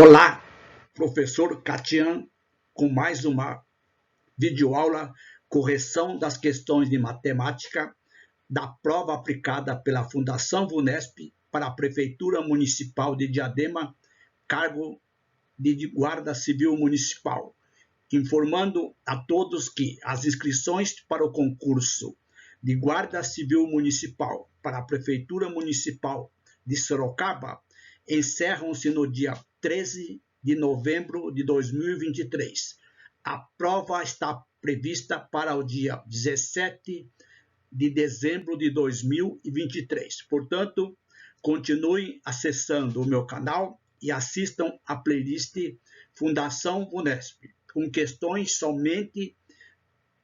Olá, professor Catian, com mais uma videoaula, correção das questões de matemática da prova aplicada pela Fundação VUNESP para a Prefeitura Municipal de Diadema, cargo de Guarda Civil Municipal, informando a todos que as inscrições para o concurso de Guarda Civil Municipal para a Prefeitura Municipal de Sorocaba encerram-se no dia 13 de novembro de 2023. A prova está prevista para o dia 17 de dezembro de 2023. Portanto, continuem acessando o meu canal e assistam a playlist Fundação VUNESP, com questões somente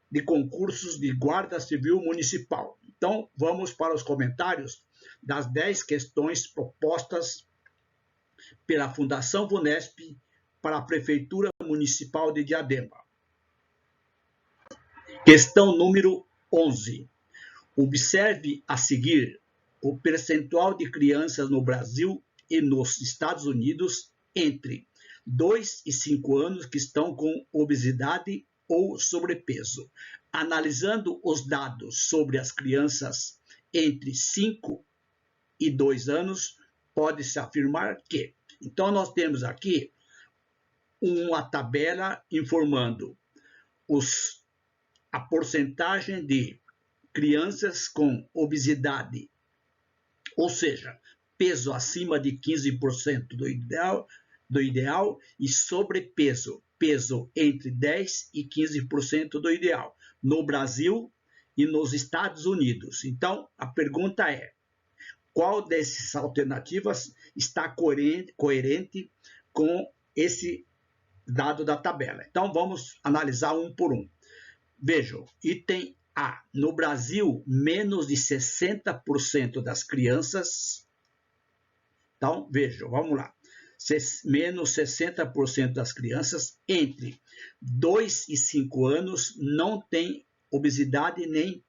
de concursos de Guarda Civil Municipal. Então, vamos para os comentários das 10 questões propostas pela Fundação VUNESP para a Prefeitura Municipal de Diadema. Questão número 11. Observe a seguir o percentual de crianças no Brasil e nos Estados Unidos entre 2 e 5 anos que estão com obesidade ou sobrepeso. Analisando os dados sobre as crianças entre 5 e 2 anos, pode-se afirmar que... Então, nós temos aqui uma tabela informando a porcentagem de crianças com obesidade, ou seja, peso acima de 15% do ideal e sobrepeso, peso entre 10% e 15% do ideal, no Brasil e nos Estados Unidos. Então, a pergunta é: qual dessas alternativas está coerente com esse dado da tabela? Então, vamos analisar um por um. Vejam, item A. No Brasil, menos de 60% das crianças... Então, vejam, vamos lá. Menos 60% das crianças entre 2 e 5 anos não têm obesidade nem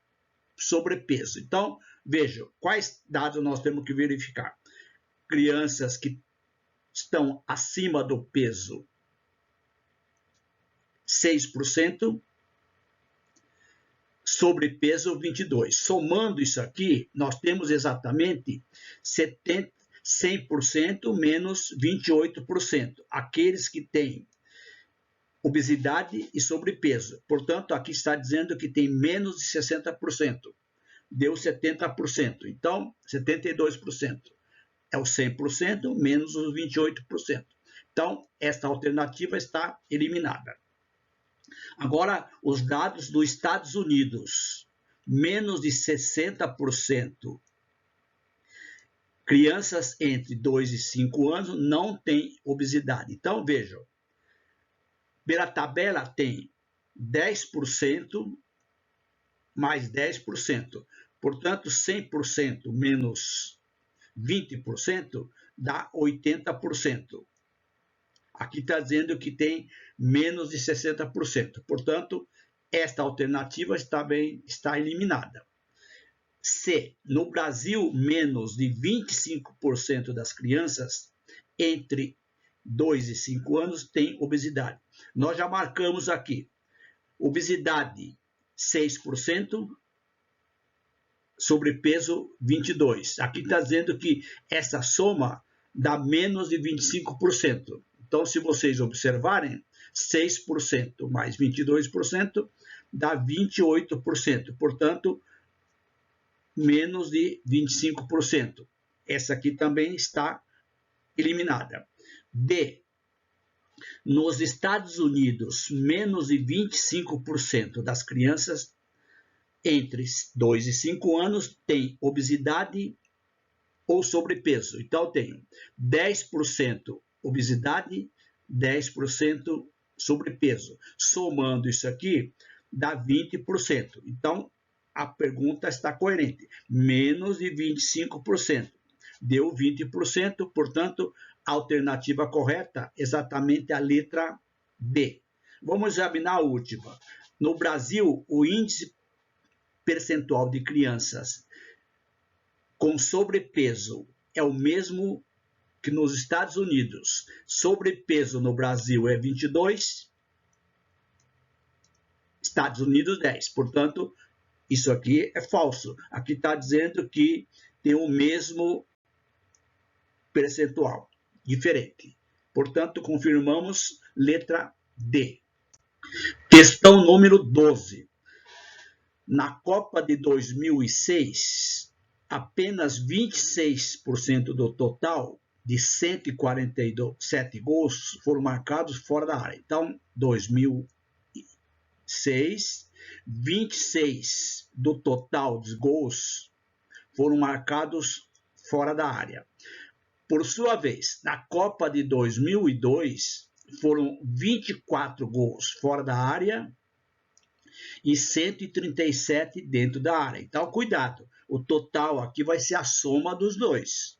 sobrepeso. Então, vejam, quais dados nós temos que verificar? Crianças que estão acima do peso, 6%, sobrepeso, 22%. Somando isso aqui, nós temos exatamente 100% menos 28%. Aqueles que têm obesidade e sobrepeso. Portanto, aqui está dizendo que tem menos de 60%. Deu 70%. Então, 72%. É o 100% menos os 28%. Então, esta alternativa está eliminada. Agora, os dados dos Estados Unidos. Menos de 60%. Crianças entre 2 e 5 anos não têm obesidade. Então, vejam. Pela tabela tem 10% mais 10%. Portanto, 100% menos 20% dá 80%. Aqui está dizendo que tem menos de 60%. Portanto, esta alternativa está eliminada. C. No Brasil, menos de 25% das crianças entre 2 e 5 anos têm obesidade. Nós já marcamos aqui. Obesidade, 6%. Sobrepeso, 22%. Aqui está dizendo que essa soma dá menos de 25%. Então, se vocês observarem, 6% mais 22% dá 28%. Portanto, menos de 25%. Essa aqui também está eliminada. D. Nos Estados Unidos, menos de 25% das crianças entre 2 e 5 anos têm obesidade ou sobrepeso. Então, tenho 10% obesidade, 10% sobrepeso. Somando isso aqui, dá 20%. Então, a pergunta está coerente. Menos de 25%. Deu 20%, portanto, a alternativa correta é exatamente a letra B. Vamos examinar a última. No Brasil, o índice percentual de crianças com sobrepeso é o mesmo que nos Estados Unidos sobrepeso no Brasil é 22, Estados Unidos 10. Portanto, isso aqui é falso. Aqui está dizendo que tem o mesmo percentual, diferente. Portanto, confirmamos letra D. Questão número 12. Na Copa de 2006, apenas 26% do total de 147 gols foram marcados fora da área. Então, 2006, 26 do total dos gols foram marcados fora da área. Por sua vez, na Copa de 2002, foram 24 gols fora da área e 137 dentro da área. Então, cuidado, o total aqui vai ser a soma dos dois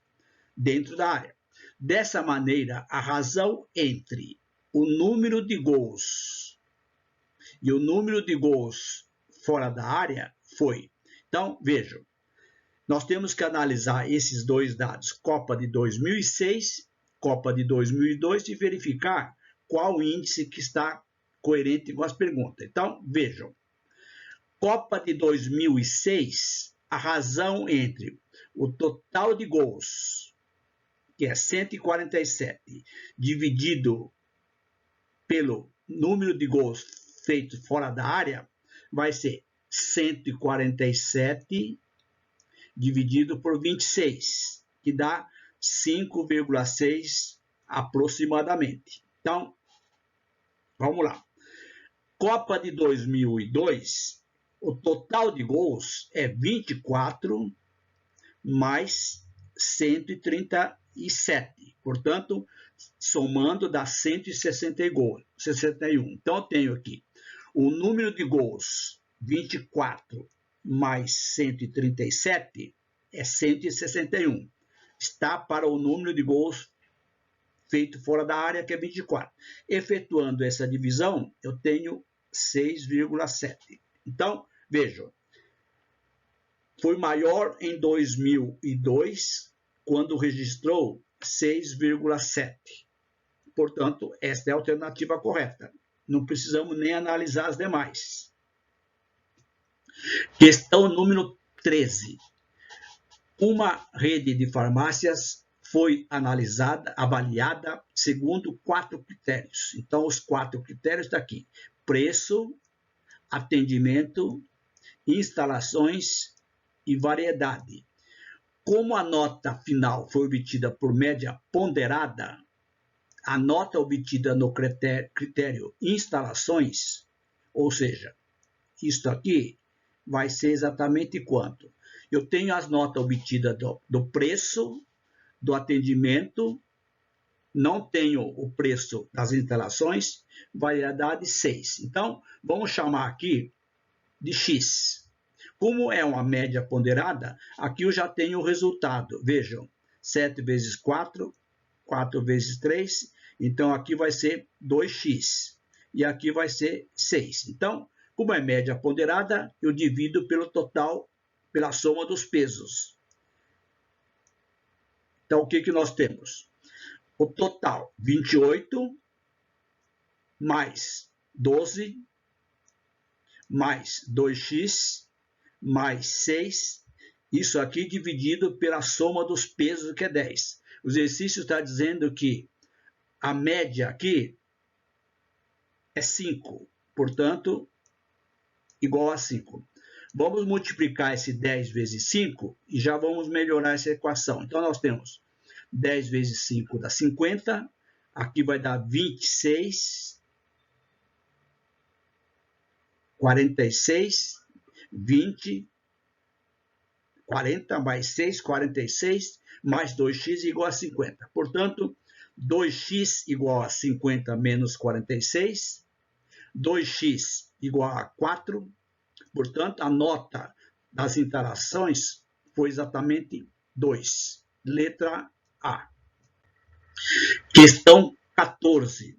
dentro da área. Dessa maneira, a razão entre o número de gols e o número de gols fora da área foi. Então, vejam, nós temos que analisar esses dois dados, Copa de 2006, Copa de 2002, e verificar qual índice que está coerente com as perguntas. Então, vejam, Copa de 2006, a razão entre o total de gols, que é 147, dividido pelo número de gols feitos fora da área, vai ser 147 dividido por 26, que dá 5,6 aproximadamente. Então, vamos lá. Copa de 2002, o total de gols é 24 mais 137. Portanto, somando dá 161. Então, eu tenho aqui o número de gols 24 mais 137 é 161. Está para o número de gols feito fora da área, que é 24. Efetuando essa divisão, eu tenho 6,7. Então, vejam, foi maior em 2002, quando registrou 6,7. Portanto, esta é a alternativa correta. Não precisamos nem analisar as demais. Questão número 13. Uma rede de farmácias foi avaliada segundo 4 critérios. Então, os 4 critérios estão aqui: preço, atendimento, instalações e variedade. Como a nota final foi obtida por média ponderada, a nota obtida no critério instalações, ou seja, isto aqui vai ser exatamente quanto? Eu tenho as notas obtidas do preço, do atendimento, não tenho o preço das instalações, variedade 6. Então, vamos chamar aqui de X. Como é uma média ponderada, aqui eu já tenho o resultado. Vejam, 7 vezes 4, 4 vezes 3, então aqui vai ser 2x. E aqui vai ser 6. Então, como é média ponderada, eu divido pelo total, pela soma dos pesos. Então, o que nós temos? O total, 28, mais 12, mais 2x, mais 6, isso aqui dividido pela soma dos pesos, que é 10. O exercício está dizendo que a média aqui é 5, portanto, igual a 5. Vamos multiplicar esse 10 vezes 5 e já vamos melhorar essa equação. Então, nós temos 10 vezes 5 dá 50, aqui vai dar 26, 46, 20, 40 mais 6, 46, mais 2x igual a 50. Portanto, 2x igual a 50 menos 46, 2x igual a 4, portanto, a nota das interações foi exatamente 2. Letra A. Questão 14.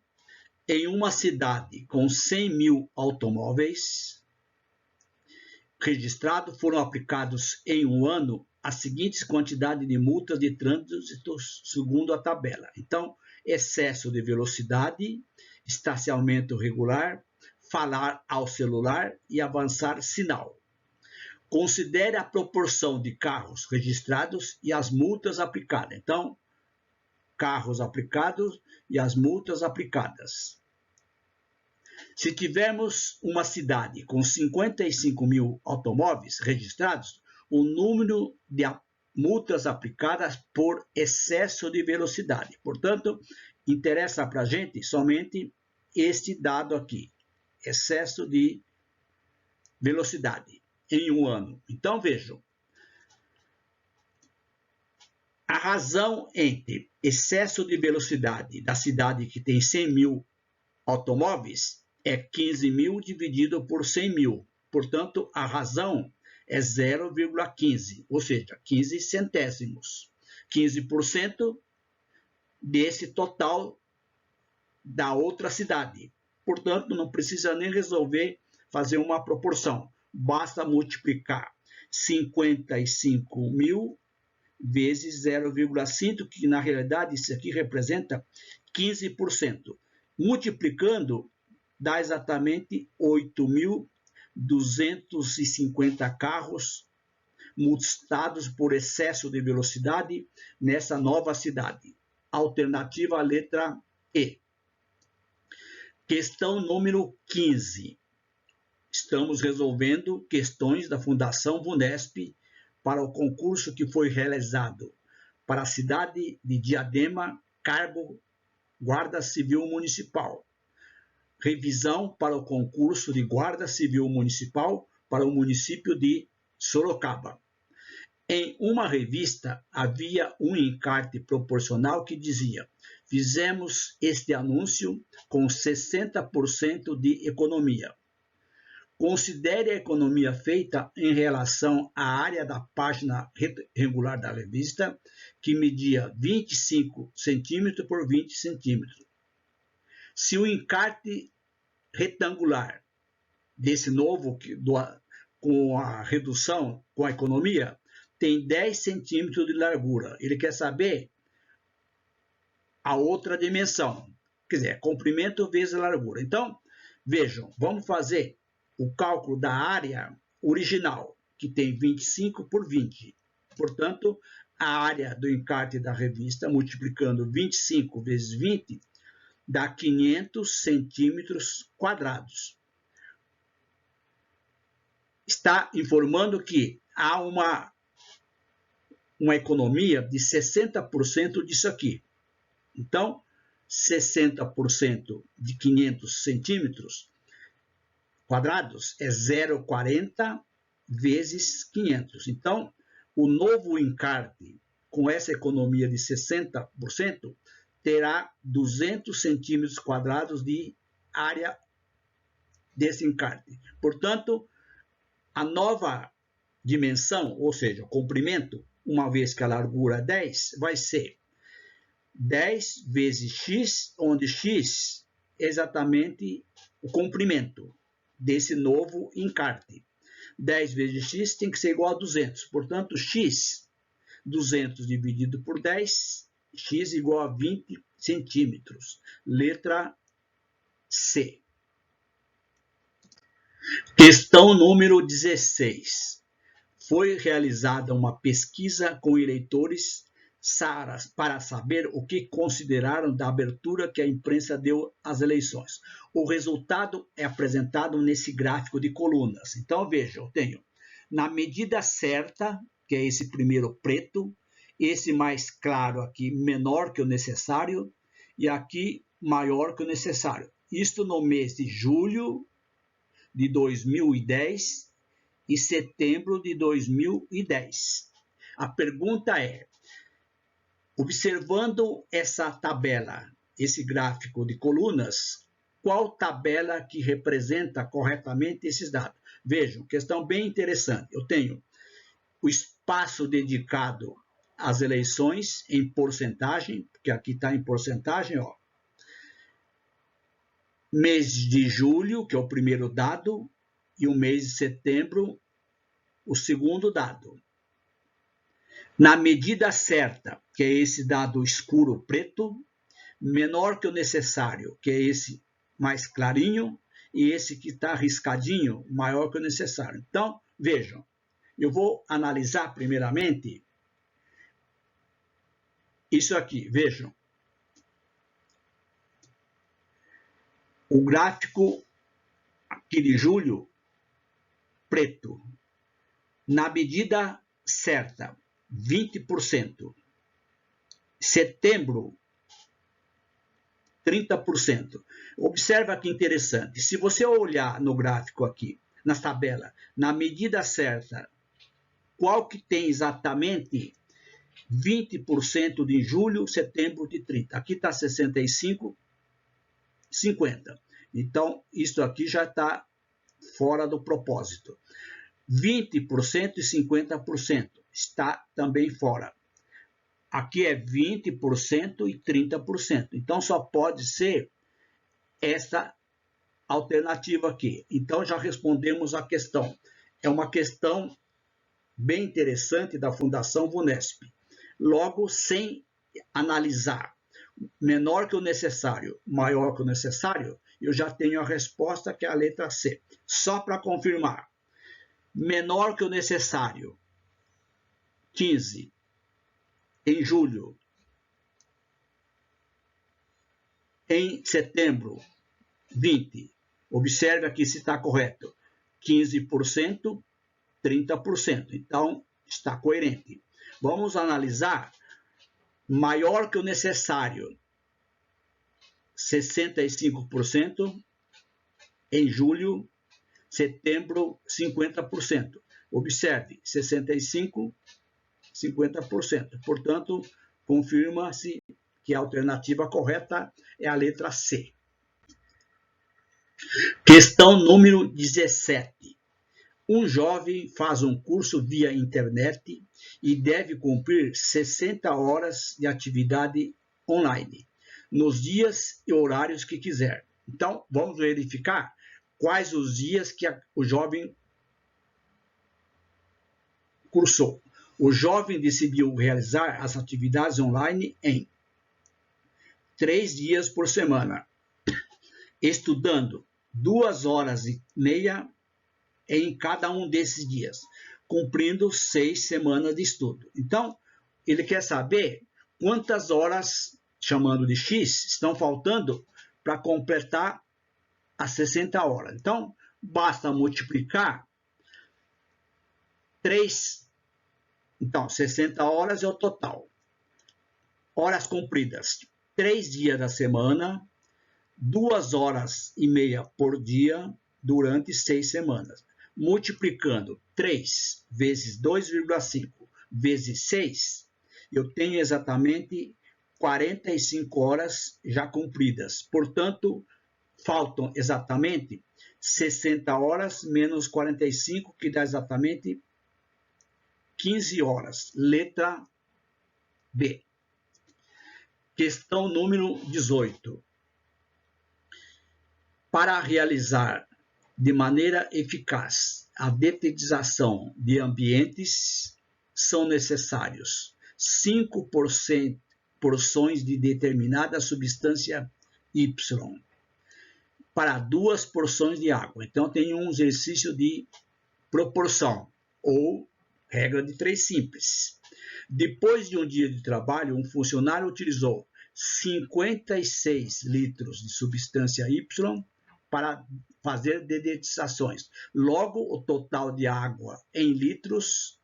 Em uma cidade com 100 mil automóveis registrados, foram aplicados em um ano as seguintes quantidades de multas de trânsito segundo a tabela. Então, excesso de velocidade, estacionamento regular, falar ao celular e avançar sinal. Considere a proporção de carros registrados e as multas aplicadas. Então, carros aplicados e as multas aplicadas. Se tivermos uma cidade com 55 mil automóveis registrados, o número de multas aplicadas por excesso de velocidade. Portanto, interessa para a gente somente este dado aqui, excesso de velocidade em um ano. Então, vejam, a razão entre excesso de velocidade da cidade que tem 100 mil automóveis é 15 mil dividido por 100 mil. Portanto, a razão é 0,15, ou seja, 15 centésimos. 15% desse total da outra cidade. Portanto, não precisa nem resolver fazer uma proporção. Basta multiplicar 55 mil vezes 0,5, que na realidade isso aqui representa 15%. Multiplicando, dá exatamente 8.250 carros multados por excesso de velocidade nessa nova cidade. Alternativa, letra E. Questão número 15. Estamos resolvendo questões da Fundação VUNESP para o concurso que foi realizado para a cidade de Diadema, cargo Guarda Civil Municipal. Revisão para o concurso de Guarda Civil Municipal para o município de Sorocaba. Em uma revista havia um encarte proporcional que dizia: fizemos este anúncio com 60% de economia. Considere a economia feita em relação à área da página retangular da revista, que media 25 centímetros por 20 centímetros. Se o encarte retangular desse novo, com a redução, com a economia, tem 10 centímetros de largura, ele quer saber a outra dimensão, quer dizer, comprimento vezes largura. Então, vejam, vamos fazer o cálculo da área original, que tem 25 por 20. Portanto, a área do encarte da revista, multiplicando 25 vezes 20, dá 500 centímetros quadrados. Está informando que há uma economia de 60% disso aqui. Então, 60% de 500 centímetros quadrados é 0,40 vezes 500. Então, o novo encarte, com essa economia de 60%, terá 200 centímetros quadrados de área desse encarte. Portanto, a nova dimensão, ou seja, o comprimento, uma vez que a largura é 10, vai ser 10 vezes x, onde x é exatamente o comprimento desse novo encarte. 10 vezes x tem que ser igual a 200. Portanto, x, 200 dividido por 10, x igual a 20 centímetros. Letra C. Questão número 16. Foi realizada uma pesquisa com eleitores para saber o que consideraram da abertura que a imprensa deu às eleições. O resultado é apresentado nesse gráfico de colunas. Então, veja, eu tenho na medida certa, que é esse primeiro preto, esse mais claro aqui menor que o necessário e aqui maior que o necessário. Isto no mês de julho de 2010 e setembro de 2010. A pergunta é: observando essa tabela, esse gráfico de colunas, qual tabela que representa corretamente esses dados? Vejam, questão bem interessante. Eu tenho o espaço dedicado às eleições em porcentagem, porque aqui está em porcentagem, ó. Mês de julho, que é o primeiro dado, e o mês de setembro, o segundo dado. Na medida certa, que é esse dado escuro preto, menor que o necessário, que é esse mais clarinho, e esse que está riscadinho, maior que o necessário. Então, vejam, eu vou analisar primeiramente isso aqui, vejam. O gráfico aqui de julho, preto, na medida certa, 20%. Setembro, 30%. Observa que interessante. Se você olhar no gráfico aqui, na tabela, na medida certa, qual que tem exatamente 20% de julho, setembro de 30%. Aqui está 65, 50%. Então, isso aqui já está fora do propósito. 20% e 50% está também fora. Aqui é 20% e 30%. Então, só pode ser essa alternativa aqui. Então, já respondemos a questão. É uma questão bem interessante da Fundação VUNESP. Logo, sem analisar menor que o necessário, maior que o necessário, eu já tenho a resposta, que é a letra C. Só para confirmar. Menor que o necessário, 15. Em julho. Em setembro, 20. Observe aqui se está correto. 15%, 30%. Então, está coerente. Vamos analisar maior que o necessário, 65%, em julho, setembro, 50%. Observe, 65%, 50%. Portanto, confirma-se que a alternativa correta é a letra C. Questão número 17. Um jovem faz um curso via internet e deve cumprir 60 horas de atividade online, nos dias e horários que quiser. Então, vamos verificar quais os dias que o jovem cursou. O jovem decidiu realizar as atividades online em 3 dias por semana, estudando 2h30 em cada um desses dias, cumprindo 6 semanas de estudo. Então, ele quer saber quantas horas, chamando de X, estão faltando para completar as 60 horas. Então, basta multiplicar 3. Então, 60 horas é o total. Horas cumpridas, 3 dias da semana, 2h30 por dia, durante 6 semanas. Multiplicando 3 vezes 2,5 vezes 6, eu tenho exatamente 45 horas já cumpridas. Portanto, faltam exatamente 60 horas menos 45, que dá exatamente 15 horas. Letra B. Questão número 18. Para realizar de maneira eficaz a detetização de ambientes, são necessários 5 porções de determinada substância Y para 2 porções de água. Então, tem um exercício de proporção, ou regra de 3 simples. Depois de um dia de trabalho, um funcionário utilizou 56 litros de substância Y para fazer dedetizações. Logo, o total de água em litros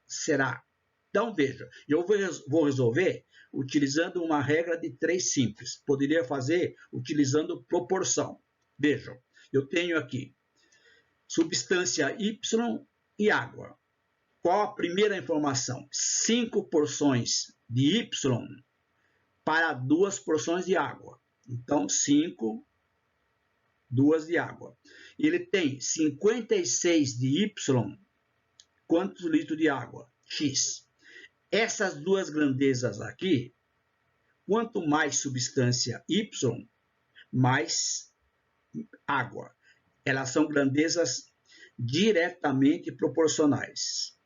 será. Então, veja, eu vou resolver utilizando uma regra de 3 simples. Poderia fazer utilizando proporção. Vejam, eu tenho aqui substância Y e água. Qual a primeira informação? 5 porções de Y para 2 porções de água. Então, 5, 2 de água. Ele tem 56 de Y, quantos litros de água? X. Essas duas grandezas aqui, quanto mais substância Y, mais água. Elas são grandezas diretamente proporcionais.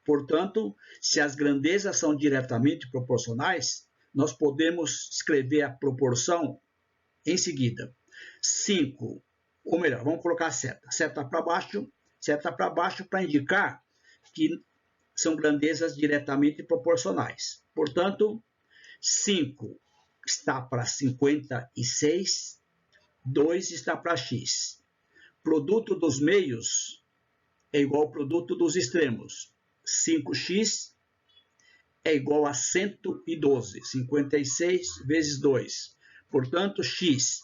Portanto, se as grandezas são diretamente proporcionais, nós podemos escrever a proporção em seguida. 5, ou melhor, vamos colocar a seta para baixo para indicar que são grandezas diretamente proporcionais. Portanto, 5 está para 56, 2 está para x. Produto dos meios é igual ao produto dos extremos. 5x é igual a 112, 56 vezes 2. Portanto, x,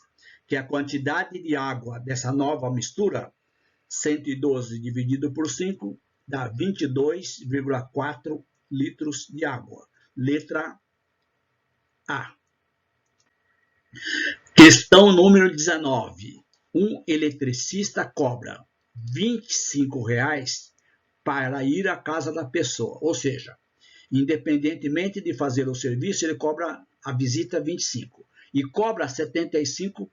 que é a quantidade de água dessa nova mistura, 112 dividido por 5, dá 22,4 litros de água. Letra A. Questão número 19. Um eletricista cobra R$ 25,00 para ir à casa da pessoa. Ou seja, independentemente de fazer o serviço, ele cobra a visita 25 e cobra 75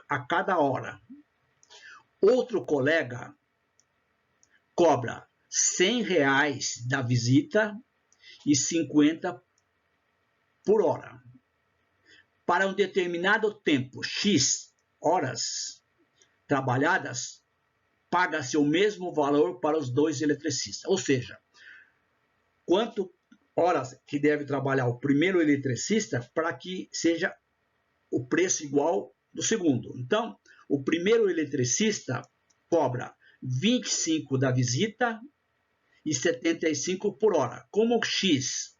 a cada hora. Outro colega cobra R$ 100,00 da visita e 50 por hora. Para um determinado tempo, X horas trabalhadas, paga-se o mesmo valor para os dois eletricistas. Ou seja, quanto horas que deve trabalhar o primeiro eletricista para que seja o preço igual do segundo. Então, o primeiro eletricista cobra 25 da visita e 75 por hora. Como X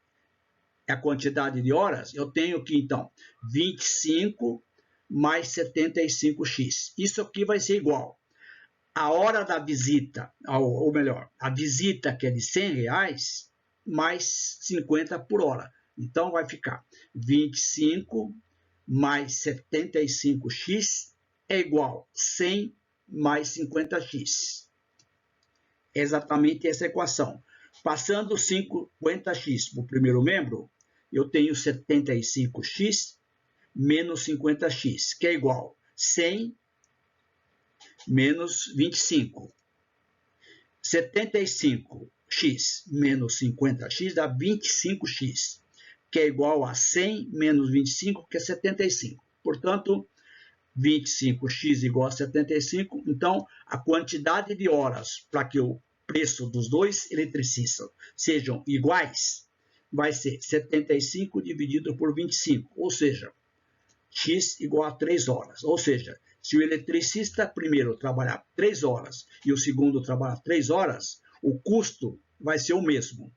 é a quantidade de horas, eu tenho que, então, 25 mais 75x. Isso aqui vai ser igual a hora da visita, ou melhor, a visita que é de R$100, mais 50 por hora. Então, vai ficar 25 mais 75x é igual a 100 mais 50x. É exatamente essa equação. Passando 50x para o primeiro membro, eu tenho 75x menos 50x, que é igual a 100 menos 25. 75x menos 50x dá 25x, que é igual a 100 menos 25, que é 75. Portanto, 25x igual a 75. Então, a quantidade de horas para que o preço dos dois eletricistas sejam iguais vai ser 75 dividido por 25, ou seja, x igual a 3 horas. Ou seja, se o eletricista primeiro trabalhar 3 horas e o segundo trabalhar 3 horas, o custo vai ser o mesmo.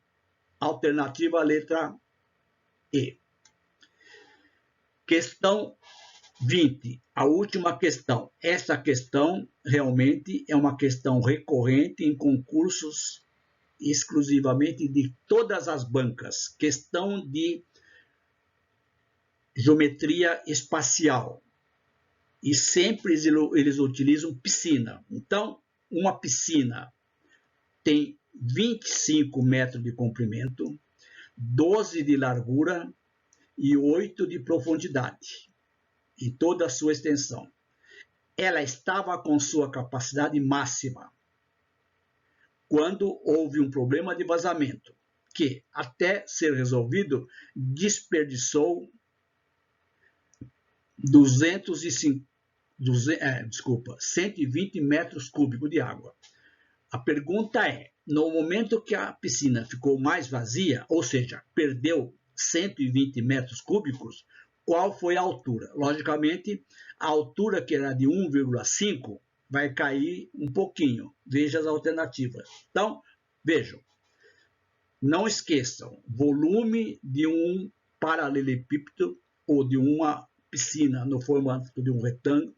Alternativa letra E. Questão 20, a última questão. Essa questão realmente é uma questão recorrente em concursos exclusivamente de todas as bancas. Questão de geometria espacial. E sempre eles utilizam piscina. Então, uma piscina tem 25 metros de comprimento, 12 de largura e 8 de profundidade, em toda a sua extensão. Ela estava com sua capacidade máxima quando houve um problema de vazamento, que, até ser resolvido, desperdiçou 120 metros cúbicos de água. A pergunta é, no momento que a piscina ficou mais vazia, ou seja, perdeu 120 metros cúbicos, qual foi a altura? Logicamente, a altura que era de 1,5 vai cair um pouquinho. Veja as alternativas. Então, vejam. Não esqueçam, volume de um paralelepípedo ou de uma piscina no formato de um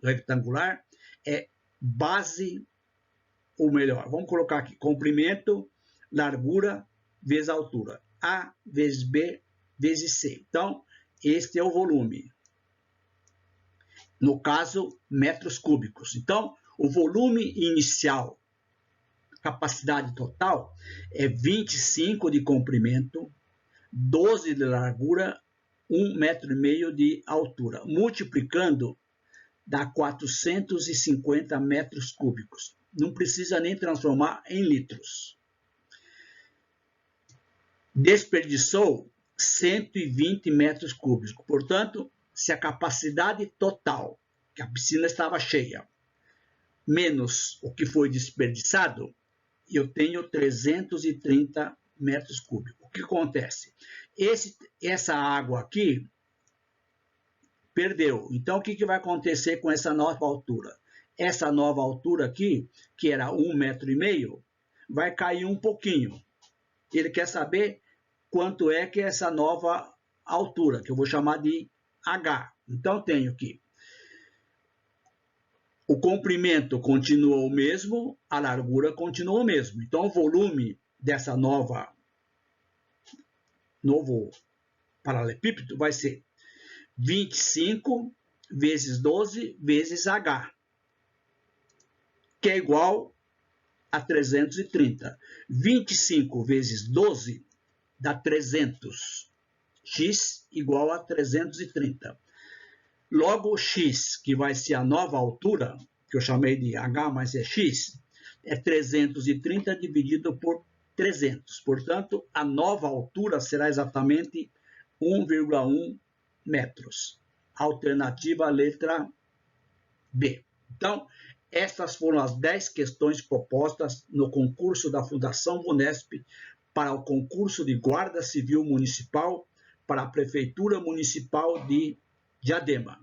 retangular é base, ou melhor, vamos colocar aqui, comprimento, largura vezes altura. A vezes B vezes C. Então, este é o volume. No caso, metros cúbicos. Então, o volume inicial, capacidade total, é 25 de comprimento, 12 de largura, 1,5 metro de altura. Multiplicando, dá 450 metros cúbicos. Não precisa nem transformar em litros. desperdiçou 120 metros cúbicos. Portanto, se a capacidade total, que a piscina estava cheia, menos o que foi desperdiçado, eu tenho 330 metros cúbicos. O que acontece? Essa água aqui perdeu. Então, o que vai acontecer com essa nova altura? Essa nova altura aqui, que era 1,5 metro, vai cair um pouquinho. Ele quer saber quanto é que é essa nova altura, que eu vou chamar de H. Então, tenho que o comprimento continua o mesmo, a largura continua o mesmo. Então, o volume dessa novo paralelepípedo vai ser 25 vezes 12 vezes H, que é igual a 330. 25 vezes 12 dá 300. X igual a 330. Logo, x, que vai ser a nova altura, que eu chamei de h, mas é x, é 330 dividido por 300. Portanto, a nova altura será exatamente 1,1 metros. Alternativa letra B. Então, essas foram as 10 questões propostas no concurso da Fundação VUNESP para o concurso de Guarda Civil Municipal para a Prefeitura Municipal de Diadema.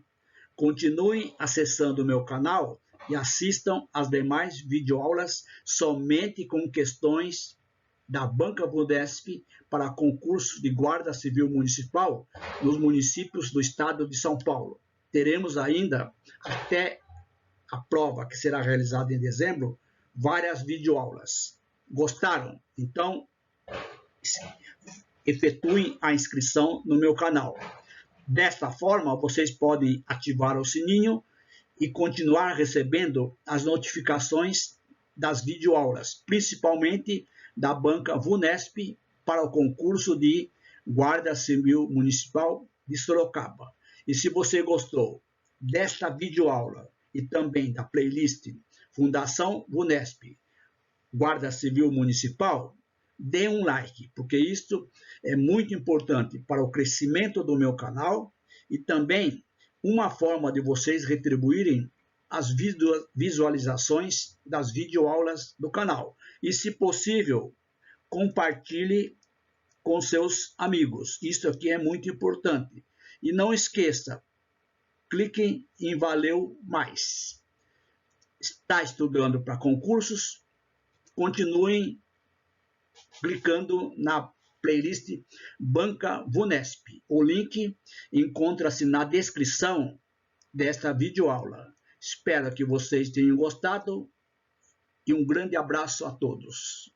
Continuem acessando o meu canal e assistam às demais videoaulas somente com questões da Banca VUNESP para concurso de Guarda Civil Municipal nos municípios do estado de São Paulo. Teremos ainda, até a prova que será realizada em dezembro, várias videoaulas. Gostaram? Então, efetuem a inscrição no meu canal. Desta forma, vocês podem ativar o sininho e continuar recebendo as notificações das videoaulas, principalmente da Banca VUNESP para o concurso de Guarda Civil Municipal de Sorocaba. E se você gostou desta videoaula e também da playlist Fundação VUNESP Guarda Civil Municipal, dê um like, porque isso é muito importante para o crescimento do meu canal e também uma forma de vocês retribuírem as visualizações das videoaulas do canal. E, se possível, compartilhe com seus amigos. Isso aqui é muito importante. E não esqueça, cliquem em Valeu Mais. Está estudando para concursos? Continuem clicando na playlist Banca VUNESP. O link encontra-se na descrição desta videoaula. Espero que vocês tenham gostado e um grande abraço a todos.